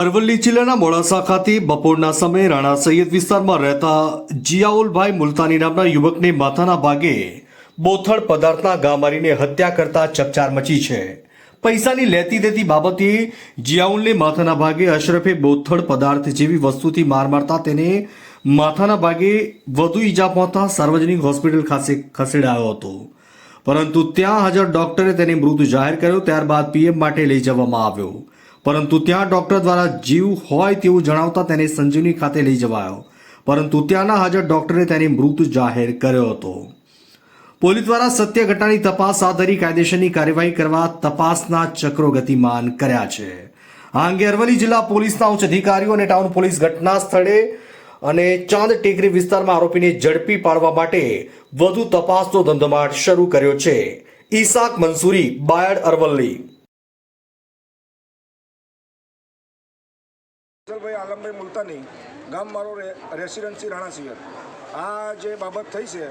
અરવલ્લી જિલ્લાના મોડાસા ખાતે બપોરના સમયે રાણા સૈયદ વિસ્તારમાં રહેતા જિયાઉલભાઈ મુલતાની નામના યુવકને માથાના ભાગે બોથડ પદાર્થના ઘા મારીને હત્યા કરતા ચકચાર મચી છે। પૈસાની લેતી દેતી બાબતે જિયાઉલને માથાના ભાગે અશરફે બોથડ પદાર્થ જેવી વસ્તુથી માર મારતા તેને માથાના ભાગે વધુ ઈજા પહોંચતા સાર્વજનિક હોસ્પિટલ ખાતે ખસેડાયો હતો, પરંતુ ત્યાં હાજર ડોક્ટરે તેને મૃત જાહેર કર્યો। ત્યારબાદ પીએમ માટે લઈ જવામાં આવ્યો, પરંતુ ત્યાં ડોક્ટર દ્વારા જીવ હોય તેવું જણાવતા તેને સંજીવની ખાતે લઈ જવાયો, પરંતુ ત્યાંના હાજર ડોક્ટરે તેને મૃત જાહેર કર્યો હતો। પોલીસ દ્વારા સત્ય ઘટનાની તપાસ હાથ ધરી કાયદેસરની કાર્યવાહી કરવા તપાસના ચક્રો ગતિમાન કર્યા છે। આ અંગે અરવલ્લી જિલ્લા પોલીસના ઉચ્ચ અધિકારીઓ અને ટાઉન પોલીસ ઘટના સ્થળે અને ચાંદ ટેકરી વિસ્તારમાં આરોપીને ઝડપી પાડવા માટે વધુ તપાસનો ધમધમાટ શરૂ કર્યો છે। ઈસાક મંસૂરી, બાયડ, અરવલ્લી। ભાઈ આલમભાઈ મુલતાની, ગામ મારો રેસિડેન્સી રાણા સૈયદ। આ જે બાબત થઈ છે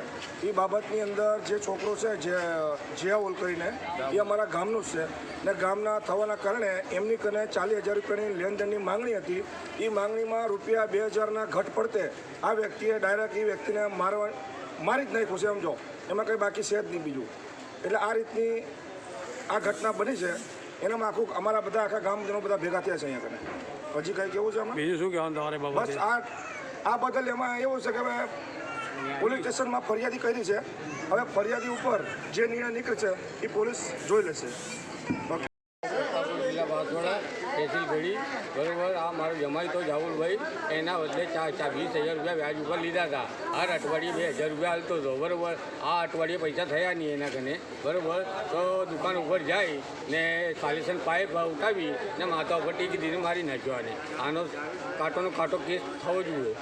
એ બાબતની અંદર જે છોકરો છે જે જિયાઉલ કરીને એ અમારા ગામનું જ છે ને ગામના થવાના કારણે એમની કને 40,000 રૂપિયાની લેનદેનની માંગણી હતી। એ માંગણીમાં રૂપિયા 2,000ના ઘટ પડતે આ વ્યક્તિએ ડાયરેક્ટ એ વ્યક્તિને મારી જ નાખ્યું છે, સમજો, એમાં કંઈ બાકી છે જ નહીં બીજું। એટલે આ રીતની આ ઘટના બની છે, એનામાં અમારા બધા આખા ગામજનો બધા ભેગા થયા છે અહીંયા કને। હજી કંઈ કેવું છે આમાં? બીજું શું કહેવાનું તમારે બાબતે? બસ આ બદલ એમાં એવું છે કે હવે પોલીસ સ્ટેશનમાં ફરિયાદી કરી છે, હવે ફરિયાદી ઉપર જે નિર્ણય નીકળે છે એ પોલીસ જોઈ લેશે। જિલ્લા બાંસવાડા તહેસીલ ભેડી, બરાબર। આ મારો જમાઈ તો જાહુલભાઈ, એના બદલે 20,000 રૂપિયા વ્યાજ ઉપર લીધા હતા। હર અઠવાડિયે 2,000 રૂપિયા હાલતો હતો, બરાબર। આ અઠવાડિયે પૈસા થયા નહીં એના કને, બરાબર। તો દુકાન ઉપર જાય ને સાલિસન પાઇપ ઉઠાવી ને માથા ઉપર ટીકી દીને મારી નાખ્યો। આનો કાંટોનો કાંટો કેસ થવો જોઈએ।